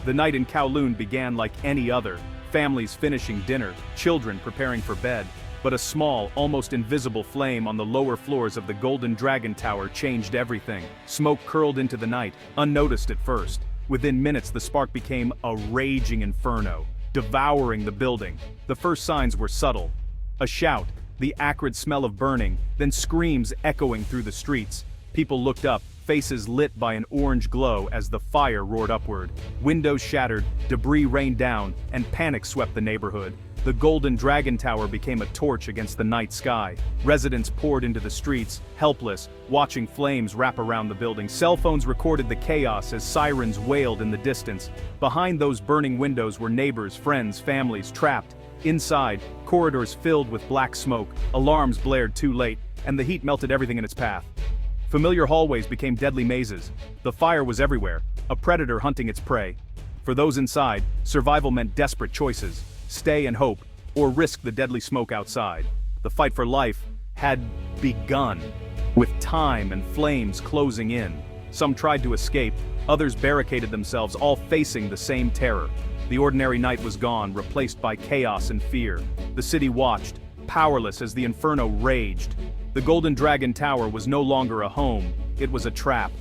The night in Kowloon began like any other, families finishing dinner, children preparing for bed. But a small, almost invisible flame on the lower floors of the Golden Dragon Tower changed everything. Smoke curled into the night, unnoticed at first. Within minutes the spark became a raging inferno, devouring the building. The first signs were subtle. A shout, the acrid smell of burning, then screams echoing through the streets. People looked up, faces lit by an orange glow as the fire roared upward. Windows shattered, debris rained down, and panic swept the neighborhood. The Golden Dragon Tower became a torch against the night sky. Residents poured into the streets, helpless, watching flames wrap around the building. Cell phones recorded the chaos as sirens wailed in the distance. Behind those burning windows were neighbors, friends, families trapped. Inside, corridors filled with black smoke, alarms blared too late, and the heat melted everything in its path. Familiar hallways became deadly mazes. The fire was everywhere, a predator hunting its prey. For those inside, survival meant desperate choices. Stay and hope, or risk the deadly smoke outside. The fight for life had begun, with time and flames closing in. Some tried to escape, others barricaded themselves, all facing the same terror. The ordinary night was gone, replaced by chaos and fear. The city watched, powerless as the inferno raged. The Golden Dragon Tower was no longer a home, it was a trap.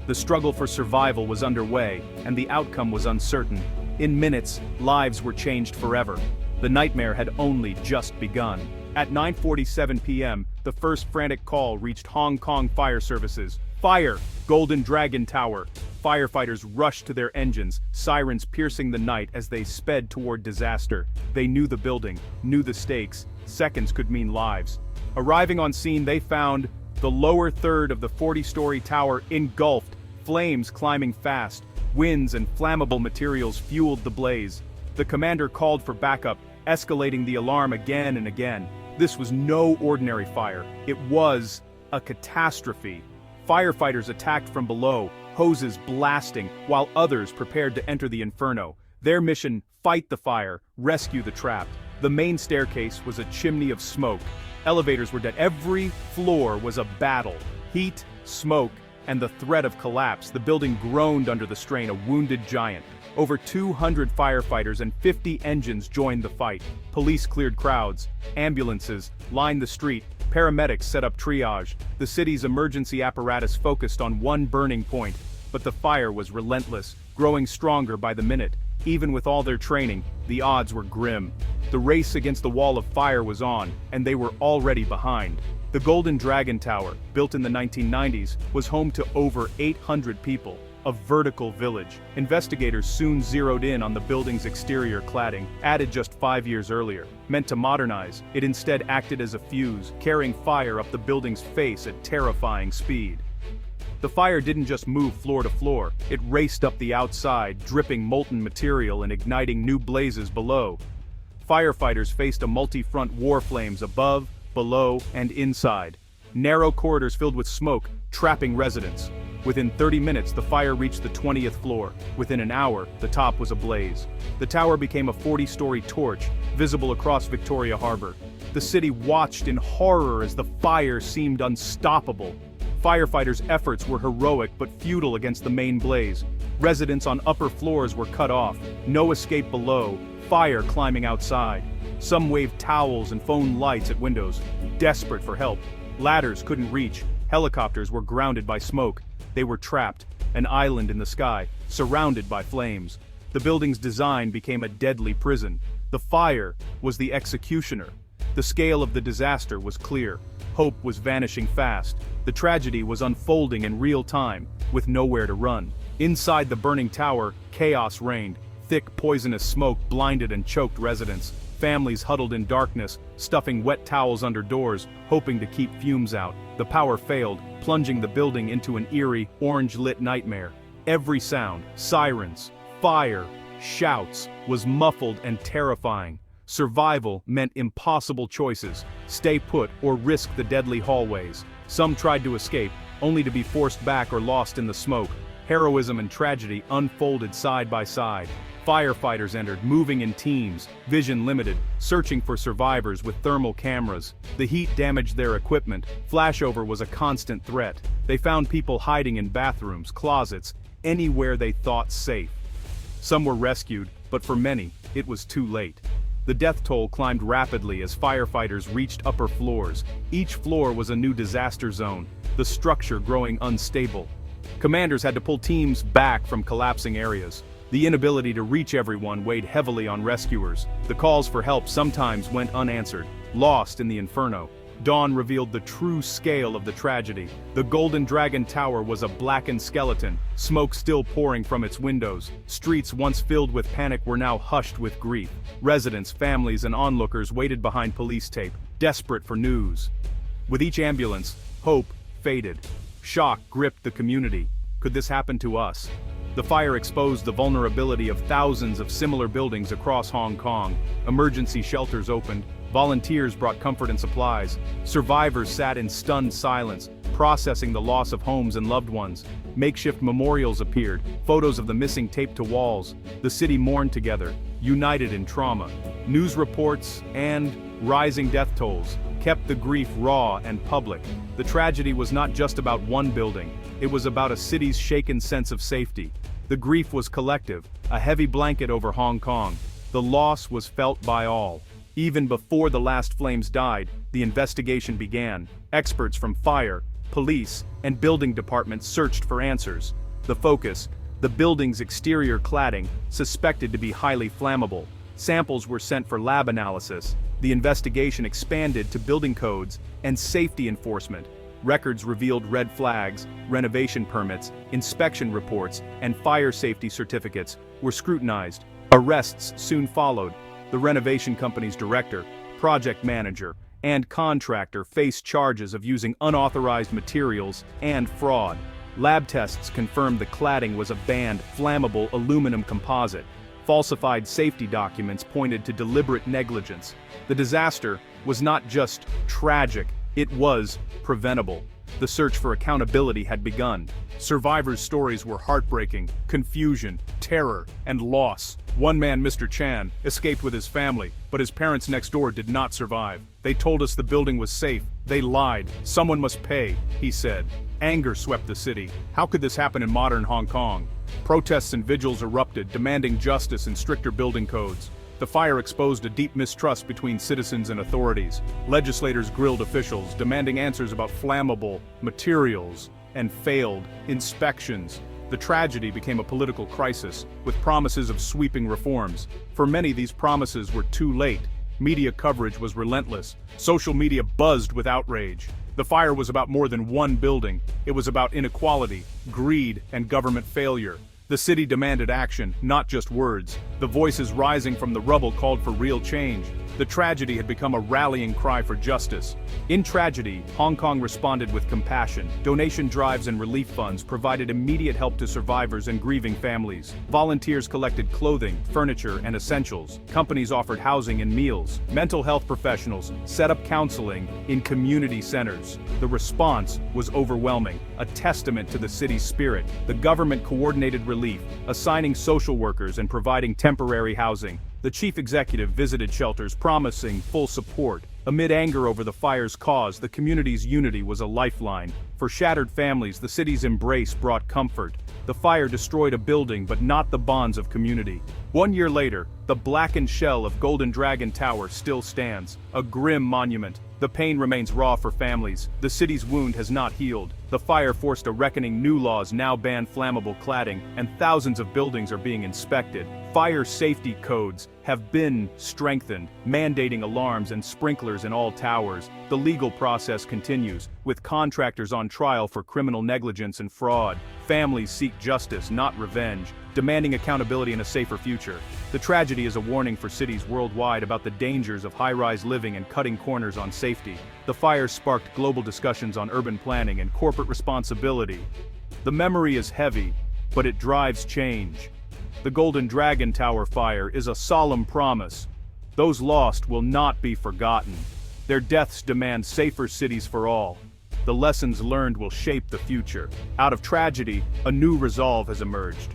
The struggle for survival was underway, and the outcome was uncertain. In minutes, lives were changed forever. The nightmare had only just begun. At 9:47 p.m., the first frantic call reached Hong Kong Fire Services. Fire! Golden Dragon Tower! Firefighters rushed to their engines, sirens piercing the night as they sped toward disaster. They knew the building, knew the stakes. Seconds could mean lives. Arriving on scene, they found the lower third of the 40-story tower engulfed, flames climbing fast. Winds and flammable materials fueled the blaze. The commander called for backup, escalating the alarm again and again. This was no ordinary fire. It was a catastrophe. Firefighters attacked from below, hoses blasting, while others prepared to enter the inferno. Their mission: fight the fire, rescue the trapped. The main staircase was a chimney of smoke. Elevators were dead. Every floor was a battle. Heat, smoke, and the threat of collapse. The building groaned under the strain, a wounded giant. Over 200 firefighters and 50 engines joined the fight. Police cleared crowds. Ambulances lined the street. Paramedics set up triage. The city's emergency apparatus focused on one burning point. But the fire was relentless, growing stronger by the minute. Even with all their training, the odds were grim. The race against the wall of fire was on, and they were already behind. The Golden Dragon Tower, built in the 1990s, was home to over 800 people, a vertical village. Investigators soon zeroed in on the building's exterior cladding, added just 5 years earlier. Meant to modernize, it instead acted as a fuse, carrying fire up the building's face at terrifying speed. The fire didn't just move floor to floor, it raced up the outside, dripping molten material and igniting new blazes below. Firefighters faced a multi-front war flames above, below, and inside. Narrow corridors filled with smoke, trapping residents. Within 30 minutes, the fire reached the 20th floor. Within an hour, the top was ablaze. The tower became a 40-story torch, visible across Victoria Harbor. The city watched in horror as the fire seemed unstoppable. Firefighters' efforts were heroic but futile against the main blaze. Residents on upper floors were cut off, no escape below, fire climbing outside. Some waved towels and phone lights at windows, desperate for help. Ladders couldn't reach, helicopters were grounded by smoke. They were trapped, an island in the sky, surrounded by flames. The building's design became a deadly prison. The fire was the executioner. The scale of the disaster was clear. Hope was vanishing fast. The tragedy was unfolding in real time, with nowhere to run. Inside the burning tower, chaos reigned. Thick, poisonous smoke blinded and choked residents. Families huddled in darkness, stuffing wet towels under doors, hoping to keep fumes out. The power failed, plunging the building into an eerie, orange-lit nightmare. Every sound, sirens, fire, shouts, was muffled and terrifying. Survival meant impossible choices: stay put or risk the deadly hallways. Some tried to escape, only to be forced back or lost in the smoke. Heroism and tragedy unfolded side by side. Firefighters entered, moving in teams, vision limited, searching for survivors with thermal cameras. The heat damaged their equipment. Flashover was a constant threat. They found people hiding in bathrooms, closets, anywhere they thought safe. Some were rescued, but for many, it was too late. The death toll climbed rapidly as firefighters reached upper floors. Each floor was a new disaster zone, the structure growing unstable. Commanders had to pull teams back from collapsing areas. The inability to reach everyone weighed heavily on rescuers. The calls for help sometimes went unanswered, lost in the inferno. Dawn revealed the true scale of the tragedy. The Golden Dragon Tower was a blackened skeleton, smoke still pouring from its windows. Streets once filled with panic were now hushed with grief. Residents, families, and onlookers waited behind police tape, desperate for news. With each ambulance, hope faded. Shock gripped the community. Could this happen to us? The fire exposed the vulnerability of thousands of similar buildings across Hong Kong. Emergency shelters opened. Volunteers brought comfort and supplies. Survivors sat in stunned silence, processing the loss of homes and loved ones. Makeshift memorials appeared, photos of the missing taped to walls. The city mourned together, united in trauma. News reports and rising death tolls kept the grief raw and public. The tragedy was not just about one building, it was about a city's shaken sense of safety. The grief was collective, a heavy blanket over Hong Kong. The loss was felt by all. Even before the last flames died, the investigation began. Experts from fire, police, and building departments searched for answers. The focus, the building's exterior cladding, suspected to be highly flammable. Samples were sent for lab analysis. The investigation expanded to building codes and safety enforcement. Records revealed red flags, renovation permits, inspection reports, and fire safety certificates were scrutinized. Arrests soon followed. The renovation company's director, project manager, and contractor faced charges of using unauthorized materials and fraud. Lab tests confirmed the cladding was a banned, flammable aluminum composite. Falsified safety documents pointed to deliberate negligence. The disaster was not just tragic, it was preventable. The search for accountability had begun. Survivors' stories were heartbreaking: confusion, terror, and loss. One man, Mr. Chan, escaped with his family, but his parents next door did not survive. They told us the building was safe. They lied. Someone must pay, he said. Anger swept the city. How could this happen in modern Hong Kong? Protests and vigils erupted, demanding justice and stricter building codes. The fire exposed a deep mistrust between citizens and authorities. Legislators grilled officials, demanding answers about flammable materials and failed inspections. The tragedy became a political crisis, with promises of sweeping reforms. For many, these promises were too late. Media coverage was relentless. Social media buzzed with outrage. The fire was about more than one building. It was about inequality, greed, and government failure. The city demanded action, not just words. The voices rising from the rubble called for real change. The tragedy had become a rallying cry for justice. In tragedy, Hong Kong responded with compassion. Donation drives and relief funds provided immediate help to survivors and grieving families. Volunteers collected clothing, furniture, and essentials. Companies offered housing and meals. Mental health professionals set up counseling in community centers. The response was overwhelming, a testament to the city's spirit. The government coordinated relief, assigning social workers and providing temporary housing. The chief executive visited shelters promising full support. Amid anger over the fire's cause, the community's unity was a lifeline. For shattered families, the city's embrace brought comfort. The fire destroyed a building, but not the bonds of community. 1 year later, the blackened shell of Golden Dragon Tower still stands, a grim monument. The pain remains raw for families. The city's wound has not healed. The fire forced a reckoning. New laws now ban flammable cladding, and thousands of buildings are being inspected. Fire safety codes have been strengthened, mandating alarms and sprinklers in all towers. The legal process continues, with contractors on trial for criminal negligence and fraud. Families seek justice, not revenge, demanding accountability and a safer future. The tragedy is a warning for cities worldwide about the dangers of high-rise living and cutting corners on safety. The fire sparked global discussions on urban planning and corporate responsibility. The memory is heavy, but it drives change. The Golden Dragon Tower fire is a solemn promise. Those lost will not be forgotten. Their deaths demand safer cities for all. The lessons learned will shape the future. Out of tragedy, a new resolve has emerged.